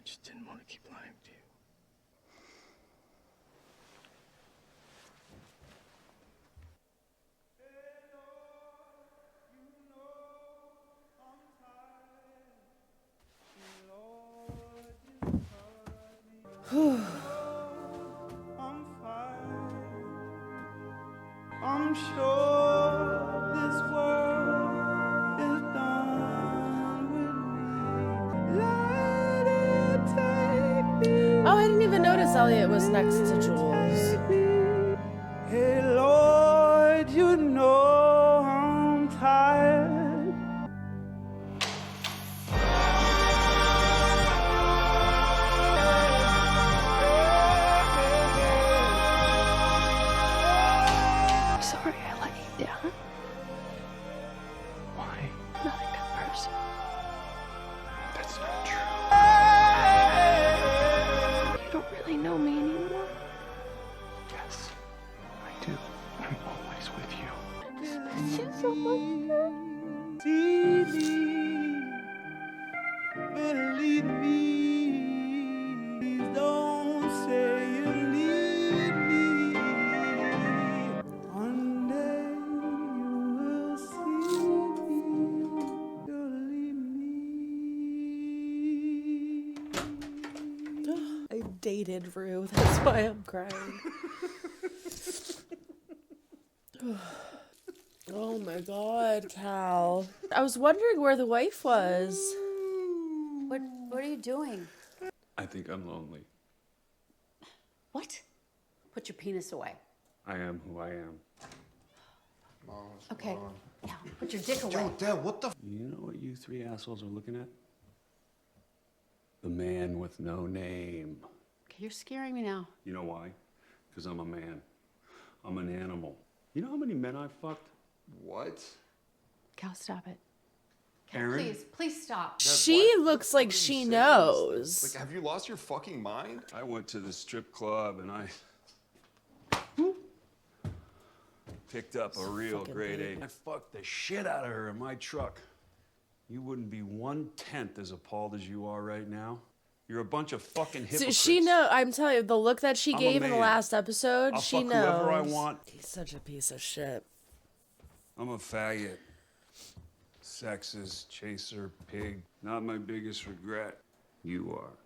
just didn't want to keep lying to you. I'm sure this world is done with me. Let it take me. Oh, I didn't even notice Elliot was next to Jules. Hey Lord, you know I'm tired. Sorry I let you down. Why? I'm not a good person. That's not true. You don't really know me anymore. Yes, I do. I'm always with you. I miss you so much. See me, believe me. Please don't say you need me. One day you will see me, believe me. I dated Rue. That's why I'm crying. Oh my god, Cal. I was wondering where the wife was. What are you doing? I think I'm lonely. What? Put your penis away. I am who I am. Okay. Now, put your dick away. Dad, what the? You know what you three assholes are looking at? The man with no name. Okay, you're scaring me now. You know why? Because I'm a man. I'm an animal. You know how many men I've fucked? What? Cal, stop it. Aaron? Please stop. She looks like she knows. Like, have you lost your fucking mind? I went to the strip club and I picked up a real fucking grade babe. A. I fucked the shit out of her in my truck. You wouldn't be 1/10 as appalled as you are right now. You're a bunch of fucking So hypocrites. she know. I'm telling you, the look that she I'm a gave in the man. last episode, I'll she fuck knows. whoever I want. He's such a piece of shit. I'm a faggot. Sexist, chaser, pig. Not my biggest regret. You are.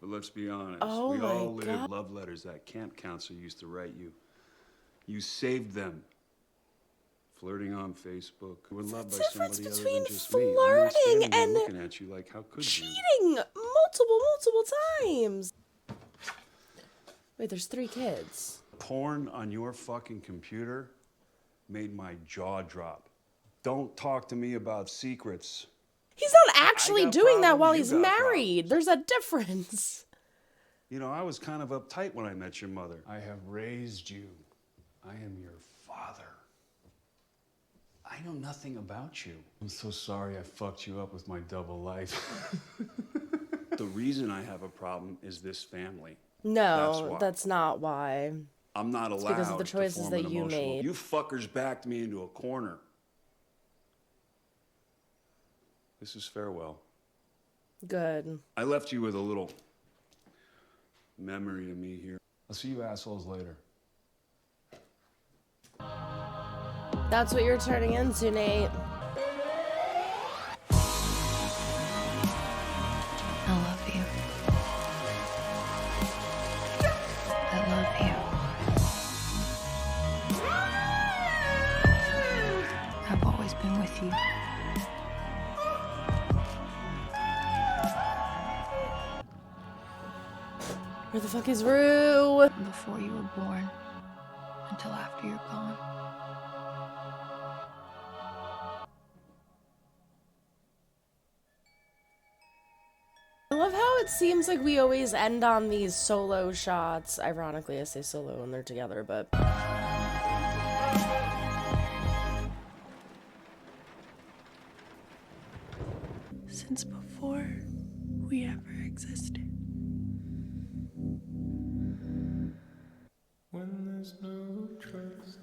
But let's be honest. Oh we my all live God. love letters that camp counselor used to write you. You saved them. Flirting on Facebook. You were loved by difference somebody other between than just me. I'm not flirting standing there and looking at you like, how could you? Cheating multiple times. Wait, there's 3 kids. Porn on your fucking computer made my jaw drop. Don't talk to me about secrets. He's not actually got doing that problems, while you he's got married. There's a difference. You know, I was kind of uptight when I met your mother. I have raised you. I am your father. I know nothing about you. I'm so sorry I fucked you up with my double life. The reason I have a problem is this family. No, why. that's not why. I'm not allowed because of the choices to form that an you emotional... made. You fuckers backed me into a corner. This is farewell. Good. I left you with a little memory of me here. I'll see you assholes later. That's what you're turning into, Nate. I love you. I love you. I've always been with you. Where the fuck is Rue? Before you were born, until after you're gone. I love how it seems like we always end on these solo shots. Ironically, I say solo when they're together, but... Since before we ever existed. When there's no trust.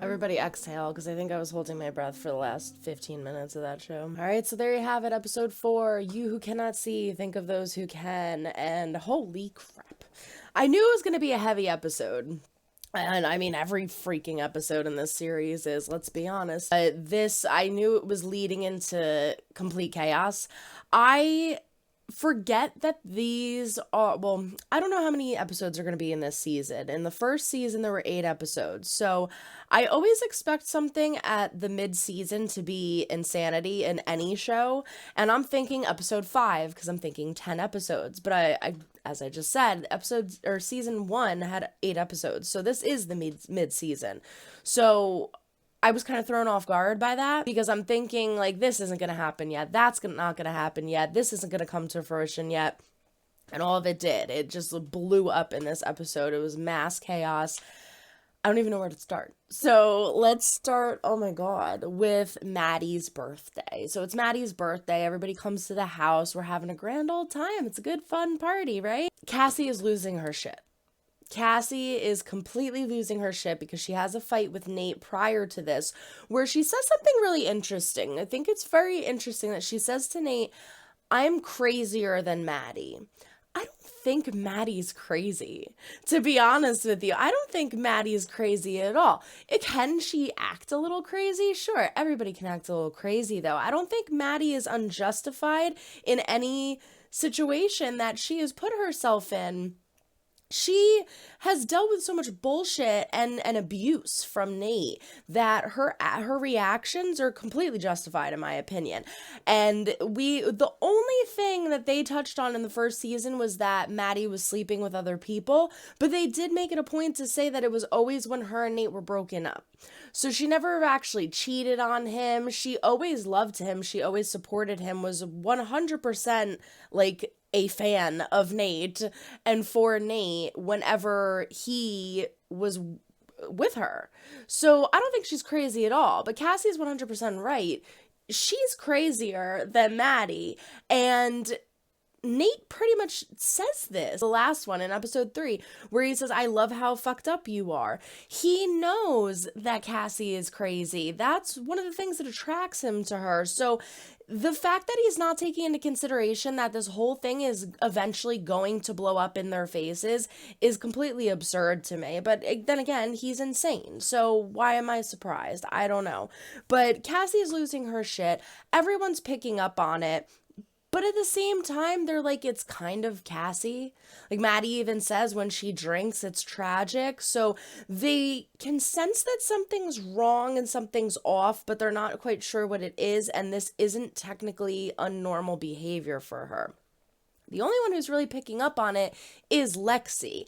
Everybody exhale, because I think I was holding my breath for the last 15 minutes of that show. All right, so there you have it, episode 4. You who cannot see, think of those who can. And holy crap. I knew it was going to be a heavy episode. And I mean, every freaking episode in this series is, let's be honest. I knew it was leading into complete chaos. I forget that these are, well, I don't know how many episodes are going to be in this season. In the first season, there were 8 episodes. So I always expect something at the mid-season to be insanity in any show. And I'm thinking episode 5 because I'm thinking 10 episodes. But I as I just said, season 1 had 8 episodes. So this is the mid-season. So I was kind of thrown off guard by that because I'm thinking, like, this isn't going to happen yet. That's not going to happen yet. This isn't going to come to fruition yet. And all of it did. It just blew up in this episode. It was mass chaos. I don't even know where to start. So let's start, oh my God, with Maddie's birthday. So it's Maddie's birthday. Everybody comes to the house. We're having a grand old time. It's a good, fun party, right? Cassie is losing her shit. Cassie is completely losing her shit because she has a fight with Nate prior to this where she says something really interesting. I think it's very interesting that she says to Nate, I'm crazier than Maddie. I don't think Maddie's crazy. To be honest with you, I don't think Maddie's crazy at all. Can she act a little crazy? Sure, everybody can act a little crazy though. I don't think Maddie is unjustified in any situation that she has put herself in. She has dealt with so much bullshit and abuse from Nate that her reactions are completely justified in my opinion. And the only thing that they touched on in the first season was that Maddie was sleeping with other people, but they did make it a point to say that it was always when her and Nate were broken up. So she never actually cheated on him. She always loved him. She always supported him, was 100% like a fan of Nate and for Nate whenever he was with her. So I don't think she's crazy at all, but Cassie's 100% right. She's crazier than Maddie, and Nate pretty much says this, the last one in episode 3, where he says, I love how fucked up you are. He knows that Cassie is crazy. That's one of the things that attracts him to her. So the fact that he's not taking into consideration that this whole thing is eventually going to blow up in their faces is completely absurd to me. But then again, he's insane. So why am I surprised? I don't know. But Cassie is losing her shit. Everyone's picking up on it. But at the same time, they're like, it's kind of Cassie. Like Maddie even says when she drinks, it's tragic. So they can sense that something's wrong and something's off, but they're not quite sure what it is. And this isn't technically unnormal behavior for her. The only one who's really picking up on it is Lexi.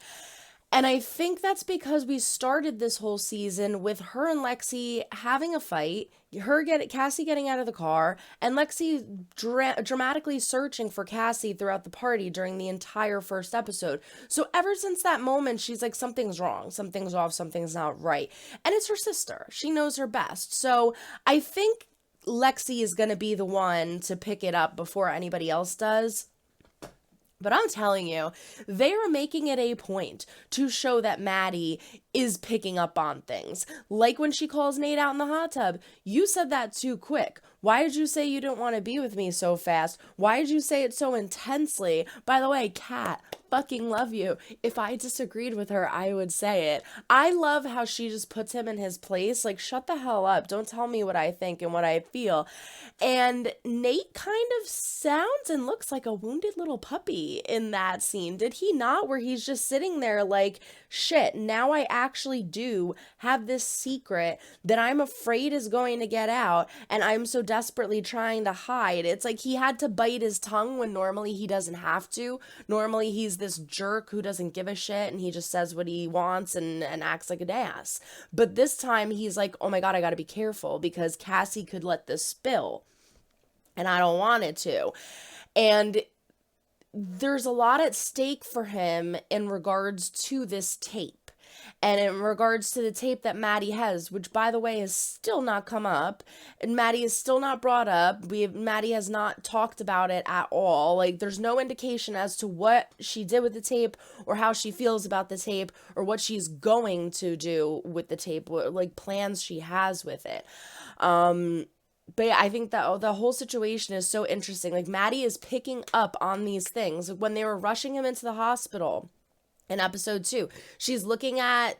And I think that's because we started this whole season with her and Lexi having a fight, Cassie getting out of the car, and Lexi dramatically searching for Cassie throughout the party during the entire first episode. So ever since that moment, she's like, something's wrong, something's off, something's not right. And it's her sister. She knows her best. So I think Lexi is going to be the one to pick it up before anybody else does. But I'm telling you, they are making it a point to show that Maddie is picking up on things. Like when she calls Nate out in the hot tub. You said that too quick. Why did you say you didn't want to be with me so fast? Why did you say it so intensely? By the way, Kat, fucking love you. If I disagreed with her, I would say it. I love how she just puts him in his place. Like, shut the hell up. Don't tell me what I think and what I feel. And Nate kind of sounds and looks like a wounded little puppy in that scene. Did he not? Where he's just sitting there like, shit, now I actually do have this secret that I'm afraid is going to get out and I'm so desperately trying to hide. It's like he had to bite his tongue when normally he doesn't have to. Normally he's this jerk who doesn't give a shit and he just says what he wants and acts like an ass. But this time he's like, oh my God, I gotta be careful because Cassie could let this spill and I don't want it to. And there's a lot at stake for him in regards to this tape. And in regards to the tape that Maddie has, which by the way has still not come up, and Maddie is still not brought up, Maddie has not talked about it at all. Like, there's no indication as to what she did with the tape or how she feels about the tape or what she's going to do with the tape, what like plans she has with it. But yeah, I think that the whole situation is so interesting. Like, Maddie is picking up on these things. When they were rushing him into the hospital in episode 2, she's looking at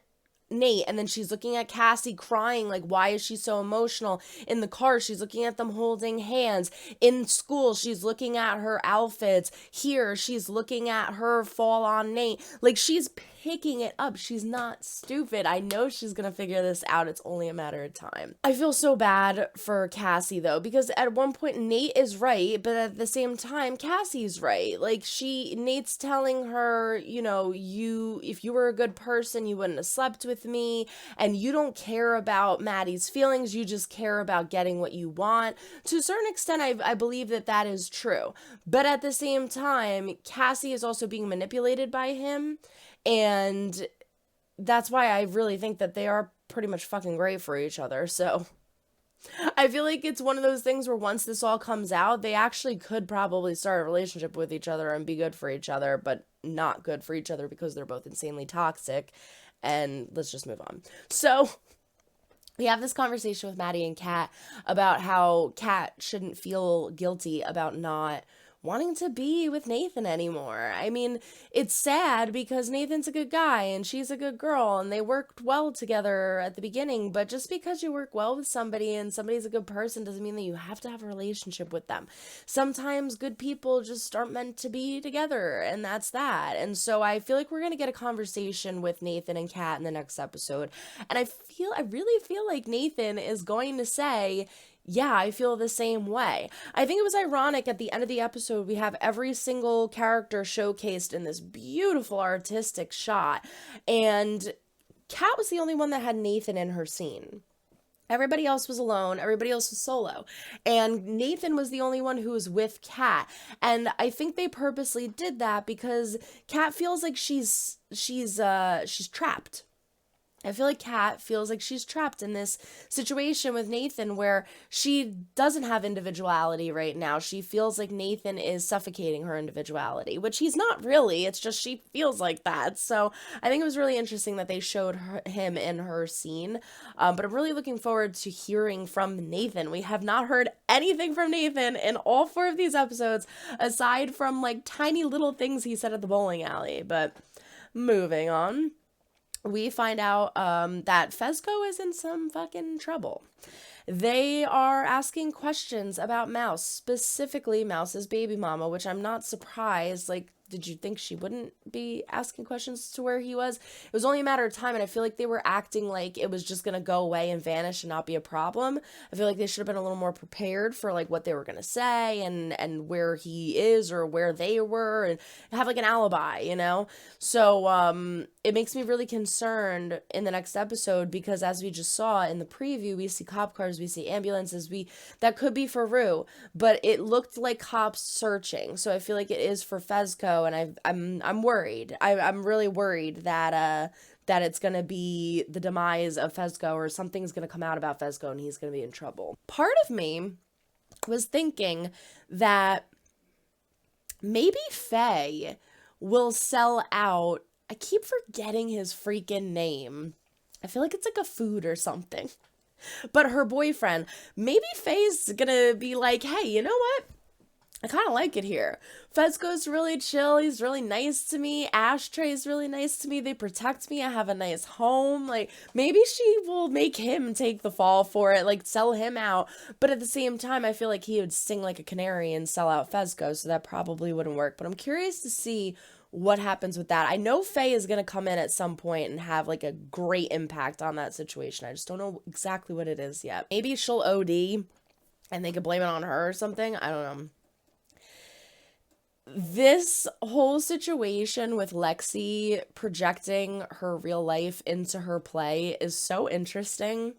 Nate, and then she's looking at Cassie crying, like, why is she so emotional? In the car, she's looking at them holding hands. In school, she's looking at her outfits. Here, she's looking at her fall on Nate. Like, she's picking it up. She's not stupid. I know she's gonna figure this out. It's only a matter of time. I feel so bad for Cassie, though, because at one point, Nate is right, but at the same time, Cassie's right. Like, Nate's telling her, you know, if you were a good person, you wouldn't have slept with me, and you don't care about Maddie's feelings, you just care about getting what you want. To a certain extent, I believe that is true. But at the same time, Cassie is also being manipulated by him, and that's why I really think that they are pretty much fucking great for each other. So I feel like it's one of those things where once this all comes out, they actually could probably start a relationship with each other and be good for each other, but not good for each other because they're both insanely toxic. And let's just move on. So we have this conversation with Maddie and Kat about how Kat shouldn't feel guilty about not wanting to be with Nathan anymore. I mean, it's sad because Nathan's a good guy and she's a good girl and they worked well together at the beginning, but just because you work well with somebody and somebody's a good person doesn't mean that you have to have a relationship with them. Sometimes good people just aren't meant to be together, and that's that. And so I feel like we're going to get a conversation with Nathan and Kat in the next episode, and I really feel like Nathan is going to say, yeah, I feel the same way. I think it was ironic at the end of the episode, we have every single character showcased in this beautiful artistic shot, and Kat was the only one that had Nathan in her scene. Everybody else was alone. Everybody else was solo. And Nathan was the only one who was with Kat. And I think they purposely did that because Kat feels like she's trapped. I feel like Kat feels like she's trapped in this situation with Nathan where she doesn't have individuality right now. She feels like Nathan is suffocating her individuality, which he's not really. It's just she feels like that. So I think it was really interesting that they showed him in her scene. But I'm really looking forward to hearing from Nathan. We have not heard anything from Nathan in all 4 of these episodes, aside from like tiny little things he said at the bowling alley. But moving on. We find out that Fezco is in some fucking trouble. They are asking questions about Mouse, specifically Mouse's baby mama, which I'm not surprised. Like, did you think she wouldn't be asking questions to where he was? It was only a matter of time, and I feel like they were acting like it was just gonna go away and vanish and not be a problem. I feel like they should have been a little more prepared for like what they were gonna say and where he is or where they were and have like an alibi, you know? So it makes me really concerned in the next episode because as we just saw in the preview, we see cop cars, we see ambulances, that could be for Rue, but it looked like cops searching. So I feel like it is for Fezco. And I'm worried. I'm really worried that it's gonna be the demise of Fezco or something's gonna come out about Fezco and he's gonna be in trouble. Part of me was thinking that maybe Faye will sell out. I keep forgetting his freaking name. I feel like it's like a food or something. But her boyfriend, maybe Faye's gonna be like, hey, you know what? I kind of like it here. Fezco's really chill. He's really nice to me. Ashtray's really nice to me. They protect me. I have a nice home. Like, maybe she will make him take the fall for it, like sell him out. But at the same time, I feel like he would sting like a canary and sell out Fezco, so that probably wouldn't work. But I'm curious to see what happens with that. I know Faye is going to come in at some point and have like a great impact on that situation. I just don't know exactly what it is yet. Maybe she'll OD and they could blame it on her or something. I don't know. This whole situation with Lexi projecting her real life into her play is so interesting.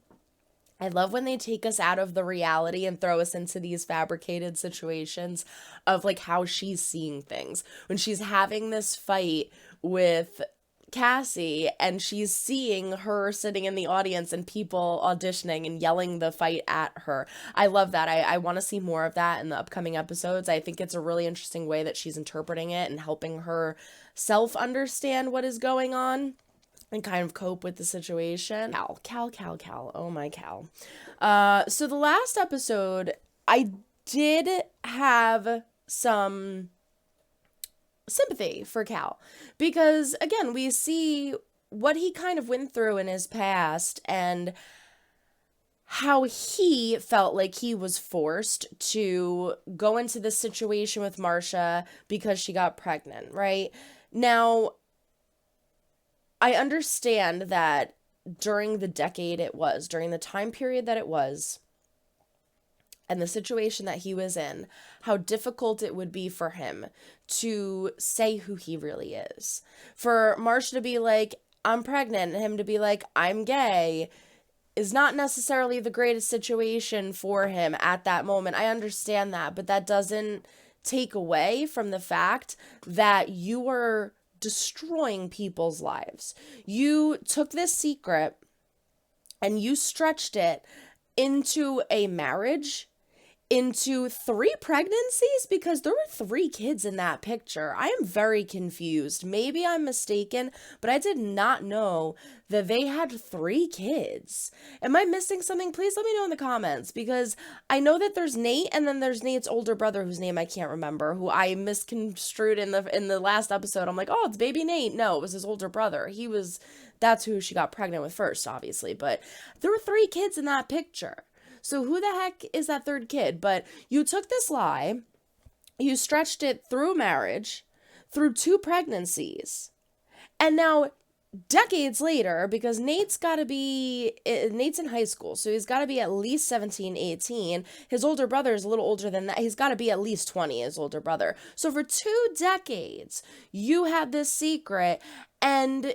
I love when they take us out of the reality and throw us into these fabricated situations of like how she's seeing things. When she's having this fight with Cassie and she's seeing her sitting in the audience and people auditioning and yelling the fight at her. I love that. I want to see more of that in the upcoming episodes. I think it's a really interesting way that she's interpreting it and helping herself understand what is going on and kind of cope with the situation. Cal. Oh my Cal. So the last episode, I did have some sympathy for Cal because, again, we see what he kind of went through in his past and how he felt like he was forced to go into this situation with Marcia because she got pregnant, right? Now, I understand that during the time period that it was, and the situation that he was in, how difficult it would be for him to say who he really is. For Marcia to be like, I'm pregnant, and him to be like, I'm gay, is not necessarily the greatest situation for him at that moment. I understand that, but that doesn't take away from the fact that you are destroying people's lives. You took this secret and you stretched it into a marriage, into 3 pregnancies, because there were 3 kids in that picture. I am very confused. Maybe I'm mistaken, but I did not know that they had 3 kids. Am I missing something? Please let me know in the comments, because I know that there's Nate, and then there's Nate's older brother whose name I can't remember, who I misconstrued in the last episode. I'm like, oh, it's baby Nate. No, it was his older brother. That's who she got pregnant with first, obviously, but there were 3 kids in that picture. So who the heck is that 3rd kid? But you took this lie, you stretched it through marriage, through 2 pregnancies, and now decades later, because Nate's in high school, so he's got to be at least 17, 18. His older brother is a little older than that. He's got to be at least 20, his older brother. So for 2 decades, you had this secret, and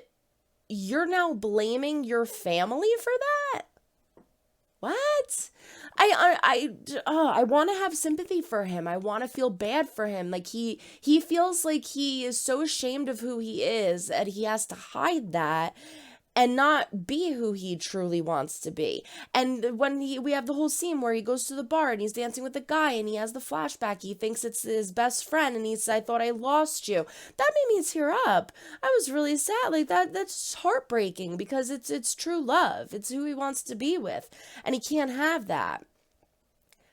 you're now blaming your family for that? What? I want to have sympathy for him. I want to feel bad for him. Like he feels like he is so ashamed of who he is that he has to hide that and not be who he truly wants to be. And when we have the whole scene where he goes to the bar and he's dancing with the guy and he has the flashback, he thinks it's his best friend and he says, I thought I lost you. That made me tear up. I was really sad. Like that's heartbreaking because it's true love. It's who he wants to be with. And he can't have that.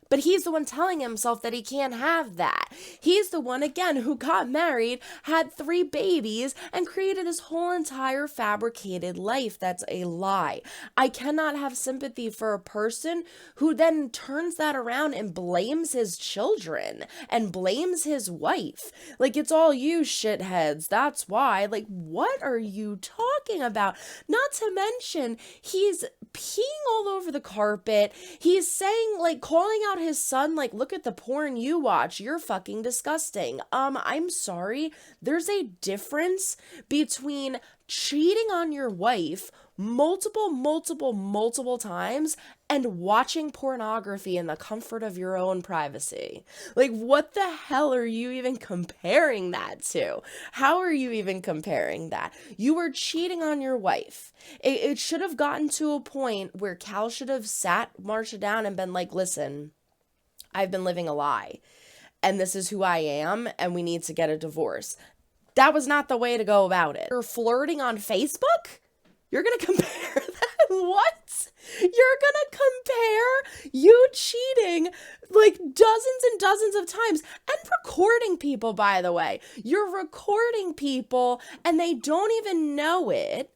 But he's the one telling himself that he can't have that. He's the one, again, who got married, had 3 babies, and created this whole entire fabricated life that's a lie. I cannot have sympathy for a person who then turns that around and blames his children and blames his wife. Like, it's all you shitheads. That's why. Like, what are you talking about? Not to mention, he's peeing all over the carpet. He's saying, like, calling out his son, like, look at the porn you watch. You're fucking disgusting. I'm sorry. There's a difference between cheating on your wife multiple times and watching pornography in the comfort of your own privacy. Like, what the hell are you even comparing that to? How are you even comparing that? You were cheating on your wife. It should have gotten to a point where Cal should have sat Marcia down and been like, listen, I've been living a lie, and this is who I am, and we need to get a divorce. That was not the way to go about it. You're flirting on Facebook? You're gonna compare that? What? You're gonna compare you cheating like dozens and dozens of times and recording people, by the way. You're recording people and they don't even know it.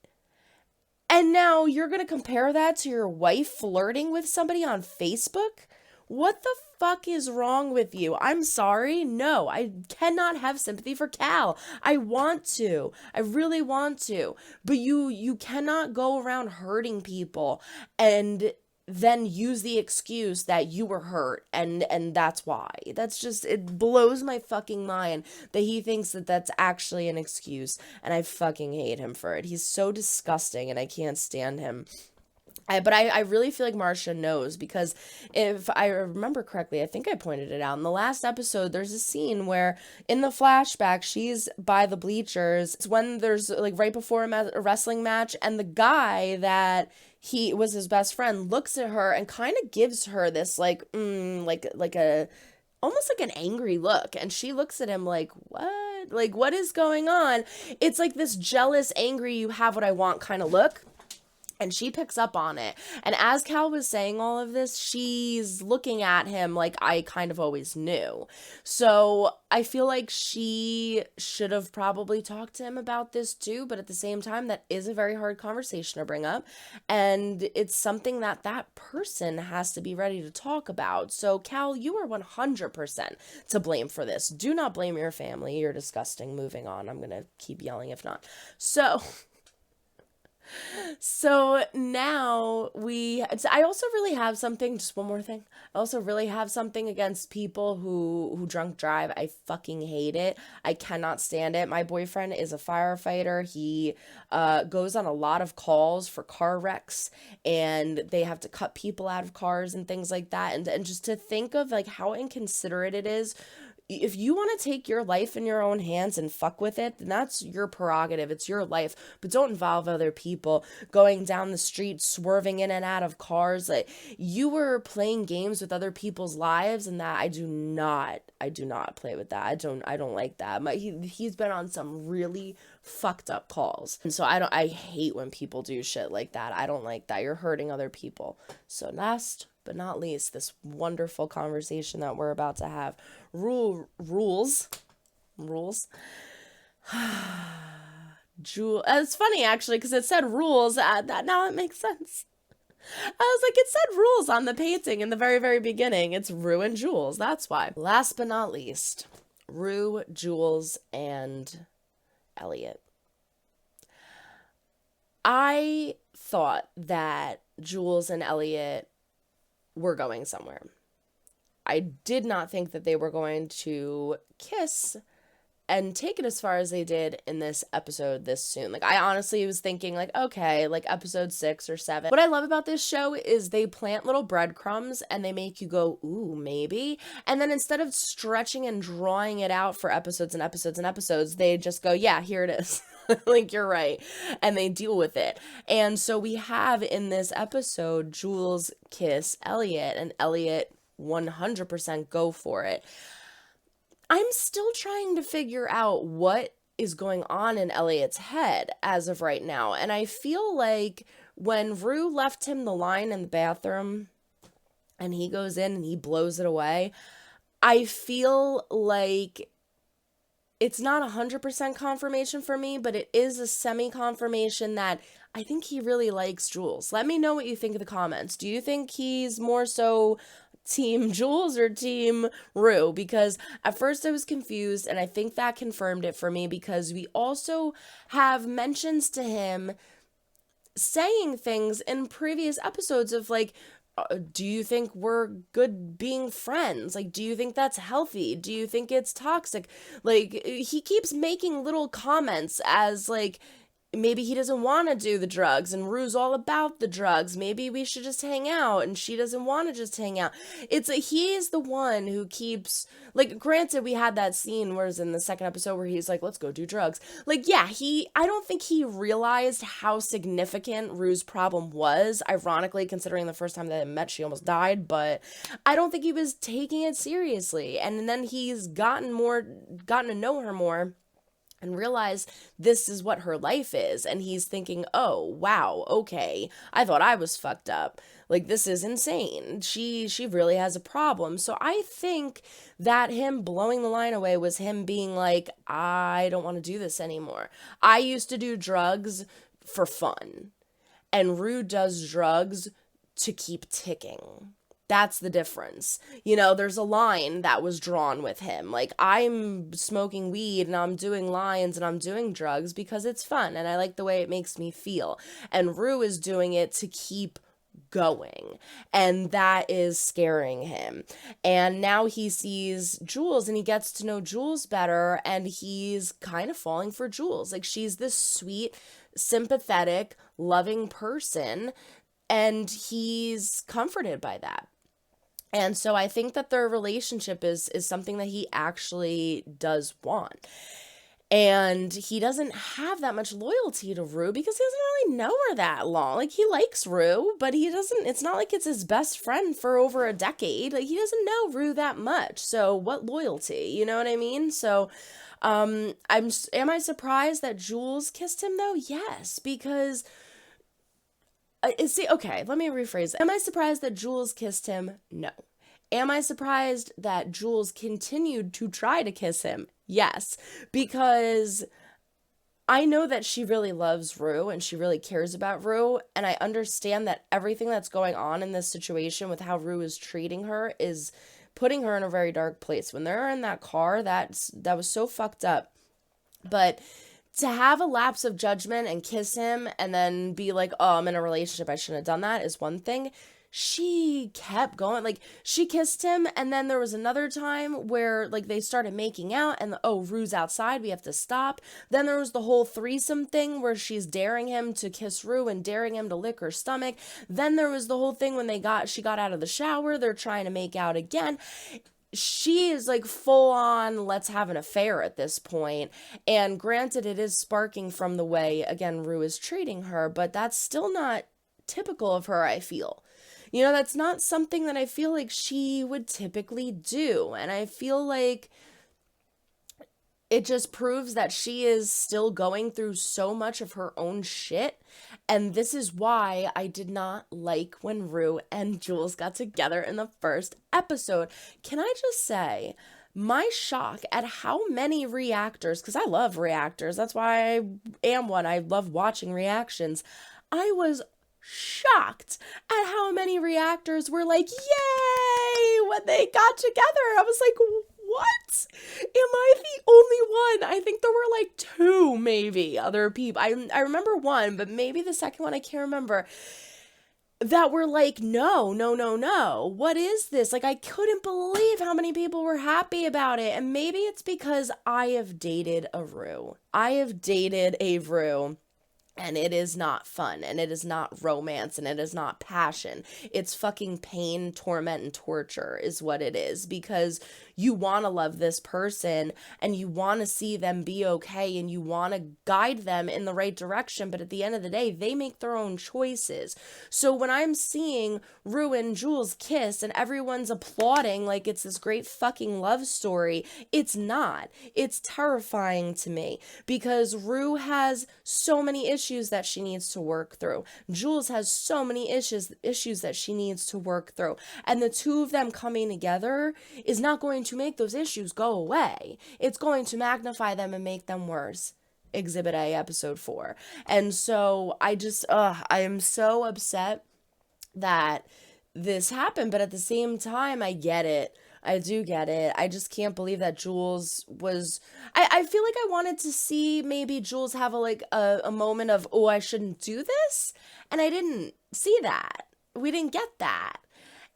And now you're gonna compare that to your wife flirting with somebody on Facebook? What the fuck is wrong with you? I'm sorry. No, I cannot have sympathy for Cal. I want to. I really want to. But you cannot go around hurting people and then use the excuse that you were hurt and that's why. That's just, it blows my fucking mind that he thinks that that's actually an excuse, and I fucking hate him for it. He's so disgusting and I can't stand him. But I really feel like Marcia knows, because if I remember correctly, I think I pointed it out in the last episode, there's a scene where in the flashback, she's by the bleachers. It's when there's like right before a wrestling match, and the guy that he was his best friend looks at her and kind of gives her this like, like a, almost like an angry look. And she looks at him like, what? Like, what is going on? It's like this jealous, angry, you have what I want kind of look. And she picks up on it. And as Cal was saying all of this, she's looking at him like I kind of always knew. So I feel like she should have probably talked to him about this too. But at the same time, that is a very hard conversation to bring up. And it's something that that person has to be ready to talk about. So Cal, you are 100% to blame for this. Do not blame your family. You're disgusting. Moving on. I'm going to keep yelling if not. So now I also really have something, just one more thing. I also really have something against people who drunk drive. I fucking hate it. I cannot stand it. My boyfriend is a firefighter. He goes on a lot of calls for car wrecks, and they have to cut people out of cars and things like that. And just to think of like how inconsiderate it is. If you want to take your life in your own hands and fuck with it, then that's your prerogative. It's your life. But don't involve other people going down the street, swerving in and out of cars. Like, you were playing games with other people's lives, and that I do not play with that. I don't like that. He's been on some really fucked up calls. And so I hate when people do shit like that. I don't like that. You're hurting other people. So last but not least, this wonderful conversation that we're about to have. Rules. Jules. It's funny actually, because it said rules. That now it makes sense. I was like, it said rules on the painting in the very, very beginning. It's Rue and Jules. That's why. Last but not least, Rue, Jules, and Elliot. I thought that Jules and Elliot were going somewhere. I did not think that they were going to kiss and take it as far as they did in this episode this soon. Like, I honestly was thinking like, okay, like episode 6 or 7. What I love about this show is they plant little breadcrumbs and they make you go, ooh, maybe. And then instead of stretching and drawing it out for episodes and episodes and episodes, they just go, yeah, here it is. Like, you're right. And they deal with it. And so we have in this episode, Jules kiss Elliot, and Elliot 100% go for it. I'm still trying to figure out what is going on in Elliot's head as of right now. And I feel like when Rue left him the line in the bathroom and he goes in and he blows it away, I feel like it's not 100% confirmation for me, but it is a semi-confirmation that I think he really likes Jules. Let me know what you think in the comments. Do you think he's more so Team Jules or Team Rue? Because at first I was confused, and I think that confirmed it for me, because we also have mentions to him saying things in previous episodes of like, do you think we're good being friends? Like, do you think that's healthy? Do you think it's toxic? Like, he keeps making little comments as like, maybe he doesn't want to do the drugs and Rue's all about the drugs. Maybe we should just hang out, and she doesn't want to just hang out. It's like he is the one who keeps, like, granted we had that scene where it's in the second episode where he's like, let's go do drugs. Like, yeah, I don't think he realized how significant Rue's problem was, ironically, considering the first time they met she almost died, but I don't think he was taking it seriously. And then he's gotten to know her more and realize this is what her life is. And he's thinking, oh, wow, okay, I thought I was fucked up. Like, this is insane. She really has a problem. So I think that him blowing the line away was him being like, I don't want to do this anymore. I used to do drugs for fun, and Rue does drugs to keep ticking. That's the difference. You know, there's a line that was drawn with him. Like, I'm smoking weed and I'm doing lines and I'm doing drugs because it's fun and I like the way it makes me feel. And Rue is doing it to keep going, and that is scaring him. And now he sees Jules and he gets to know Jules better, and he's kind of falling for Jules. Like, she's this sweet, sympathetic, loving person, And he's comforted by that. And so I think that their relationship is something that he actually does want. And he doesn't have that much loyalty to Rue because he doesn't really know her that long. Like, he likes Rue, but he doesn't, it's not like it's his best friend for over a decade. Like, he doesn't know Rue that much. So what loyalty? You know what I mean? So am I surprised that Jules kissed him though? Yes, because okay, let me rephrase it. Am I surprised that Jules kissed him? No. Am I surprised that Jules continued to try to kiss him? Yes, because I know that she really loves Rue and she really cares about Rue, and I understand that everything that's going on in this situation with how Rue is treating her is putting her in a very dark place. When they're in that car, that was so fucked up. But to have a lapse of judgment and kiss him and then be like, oh, I'm in a relationship, I shouldn't have done that, is one thing. She kept going. Like, she kissed him, and then there was another time where, like, they started making out, and Rue's outside, we have to stop. Then there was the whole threesome thing where she's daring him to kiss Rue and daring him to lick her stomach. Then there was the whole thing when she got out of the shower, they're trying to make out again. She is like full on, let's have an affair at this point. And granted, it is sparking from the way, again, Rue is treating her, but that's still not typical of her, I feel. You know, that's not something that I feel like she would typically do. And I feel like it just proves that she is still going through so much of her own shit. And this is why I did not like when Rue and Jules got together in the first episode. Can I just say, my shock at how many reactors, because I love reactors, that's why I am one, I love watching reactions. I was shocked at how many reactors were like, yay, when they got together. I was like, what? Am I the only one? I think there were like two, maybe, other people. I remember one, but maybe the second one I can't remember. That were like, no. What is this? Like, I couldn't believe how many people were happy about it. And maybe it's because I have dated a Rue. I have dated a Rue. And it is not fun, and it is not romance, and it is not passion. It's fucking pain, torment, and torture is what it is, because you want to love this person, and you want to see them be okay, and you want to guide them in the right direction, but at the end of the day, they make their own choices. So when I'm seeing Rue and Jules kiss, and everyone's applauding like it's this great fucking love story, it's not. It's terrifying to me, because Rue has so many issues that she needs to work through. Jules has so many issues that she needs to work through. And the two of them coming together is not going to make those issues go away. It's going to magnify them and make them worse. Exhibit A, episode 4. And so I am so upset that this happened, but at the same time, I get it. I do get it. I just can't believe that Jules was... I feel like I wanted to see maybe Jules have a moment of, oh, I shouldn't do this. And I didn't see that. We didn't get that.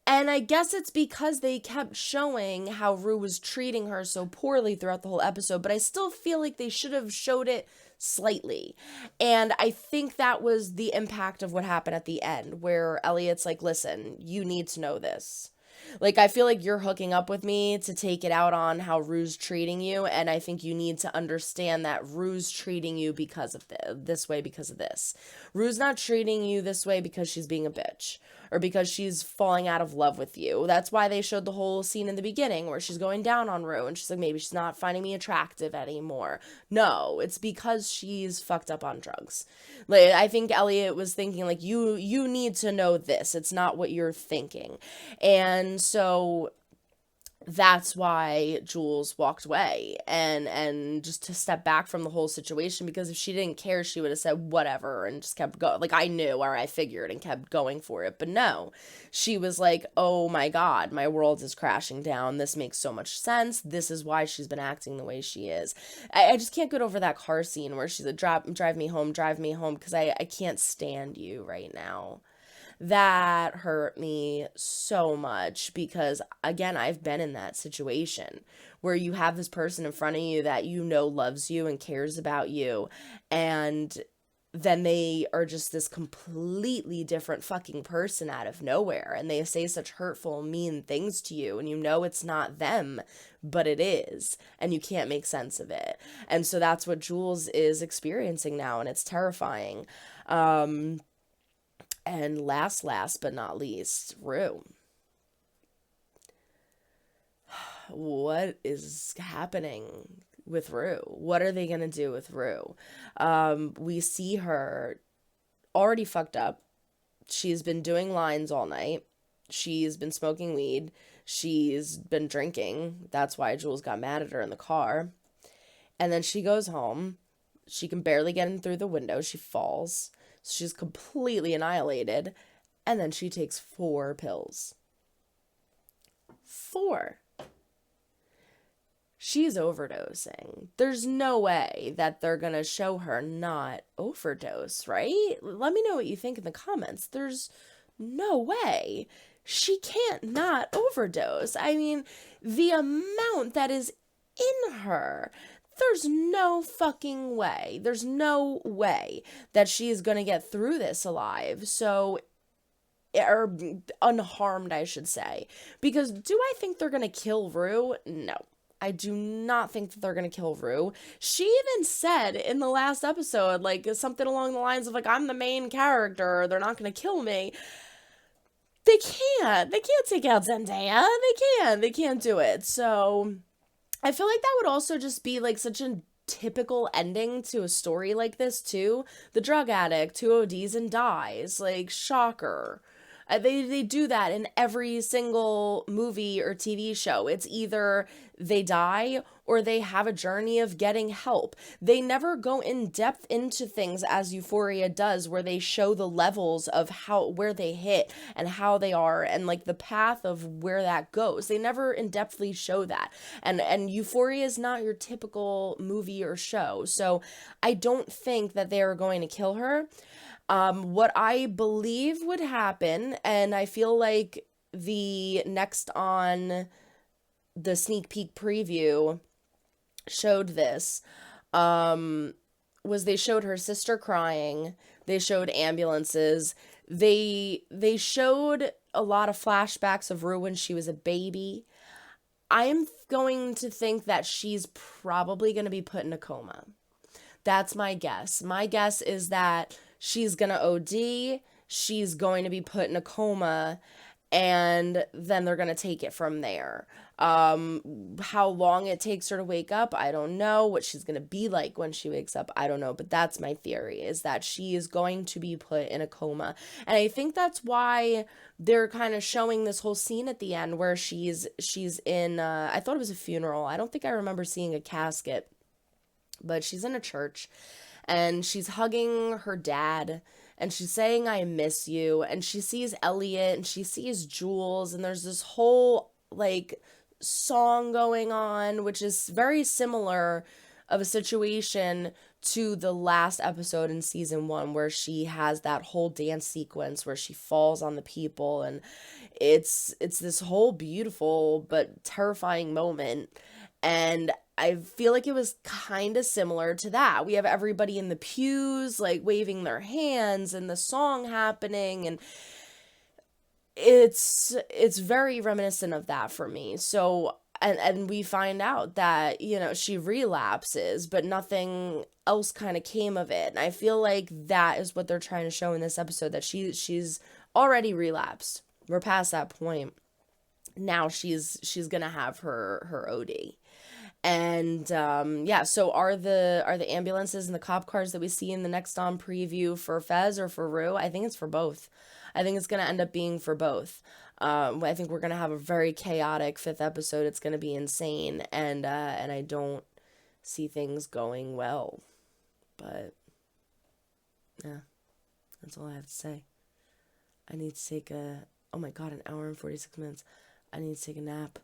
And I guess it's because they kept showing how Rue was treating her so poorly throughout the whole episode. But I still feel like they should have showed it slightly. And I think that was the impact of what happened at the end, where Elliot's like, listen, you need to know this. Like, I feel like you're hooking up with me to take it out on how Rue's treating you, and I think you need to understand that Rue's treating you because of this way because of this. Rue's not treating you this way because she's being a bitch, or because she's falling out of love with you. That's why they showed the whole scene in the beginning where she's going down on Rue, and she's like, maybe she's not finding me attractive anymore. No, it's because she's fucked up on drugs. Like, I think Elliot was thinking, like, you need to know this. It's not what you're thinking. And so that's why Jules walked away and just to step back from the whole situation, because if she didn't care, she would have said whatever and just kept going. Like, I knew, or I figured, and kept going for it. But no, she was like, oh my God, my world is crashing down. This makes so much sense. This is why she's been acting the way she is. I just can't get over that car scene where she's like, drive me home, because I can't stand you right now. That hurt me so much, because again, I've been in that situation where you have this person in front of you that you know loves you and cares about you, and then they are just this completely different fucking person out of nowhere, and they say such hurtful, mean things to you, and you know it's not them, but it is, and you can't make sense of it. And so that's what Jules is experiencing now, and it's terrifying. And last but not least, Rue. What is happening with Rue? What are they gonna do with Rue? We see her already fucked up. She's been doing lines all night. She's been smoking weed. She's been drinking. That's why Jules got mad at her in the car. And then she goes home. She can barely get in through the window. She falls. She's completely annihilated. And then she takes 4 pills. 4. She's overdosing. There's no way that they're gonna show her not overdose, right? Let me know what you think in the comments. There's no way. She can't not overdose. I mean, the amount that is in her, there's no fucking way. There's no way that she is gonna get through this alive. So, or unharmed, I should say. Because do I think they're gonna kill Rue? No. I do not think that they're going to kill Rue. She even said in the last episode, like, something along the lines of, like, I'm the main character, they're not going to kill me. They can't take out Zendaya. They can't do it. So, I feel like that would also just be, like, such a typical ending to a story like this, too. The drug addict who ODs and dies. Like, shocker. They do that in every single movie or TV show. It's either they die or they have a journey of getting help. They never go in depth into things as Euphoria does, where they show the levels of where they hit and how they are and like the path of where that goes. They never in depthly show that. And Euphoria is not your typical movie or show. So I don't think that they are going to kill her. What I believe would happen, and I feel like the next on the sneak peek preview showed this, was they showed her sister crying, they showed ambulances, they showed a lot of flashbacks of Rue when she was a baby. I'm going to think that she's probably going to be put in a coma. That's my guess. My guess is that she's going to OD, she's going to be put in a coma, and then they're going to take it from there. How long it takes her to wake up, I don't know. What she's going to be like when she wakes up, I don't know. But that's my theory, is that she is going to be put in a coma. And I think that's why they're kind of showing this whole scene at the end where she's in, I thought it was a funeral. I don't think I remember seeing a casket, but she's in a church. And she's hugging her dad, and she's saying, I miss you. And she sees Elliot, and she sees Jules, and there's this whole, like, song going on, which is very similar of a situation to the last episode in season 1, where she has that whole dance sequence where she falls on the people, and it's this whole beautiful but terrifying moment. And I feel like it was kind of similar to that. We have everybody in the pews, like, waving their hands and the song happening, and it's very reminiscent of that for me. So, and we find out that, you know, she relapses, but nothing else kind of came of it. And I feel like that is what they're trying to show in this episode, that she's already relapsed. We're past that point. Now she's gonna have her OD. And yeah, so are the ambulances and the cop cars that we see in the next on preview for Fez or for Rue? I think it's for both. I think it's going to end up being for both. I think we're going to have a very chaotic 5th episode. It's going to be insane, and I don't see things going well. But yeah, that's all I have to say. I need to take oh my god, an hour and 46 minutes. I need to take a nap.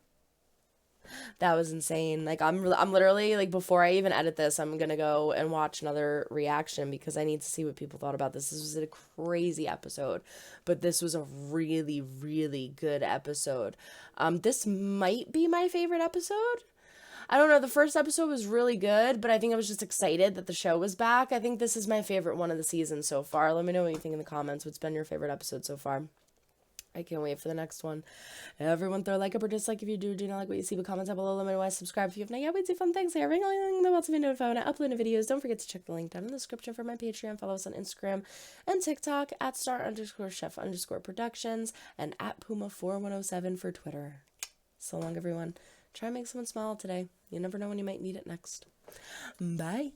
That was insane. Like, I'm literally, like, before I even edit this, I'm gonna go and watch another reaction because I need to see what people thought about this. This was a crazy episode, but this was a really, really good episode. This might be my favorite episode. I don't know, the first episode was really good, but I think I was just excited that the show was back. I think this is my favorite one of the season so far. Let me know what you think in the comments. What's been your favorite episode so far? I can't wait for the next one. Everyone throw a like up or dislike if you do not like what you see, but comments down below. Let me know why. Subscribe if you have not yet. We do fun things here. Ring on the bell to be notified when I upload new videos. Don't forget to check the link down in the description for my Patreon. Follow us on Instagram and TikTok at star_chef_productions and at Puma4107 for Twitter. So long, everyone. Try and make someone smile today. You never know when you might need it next. Bye.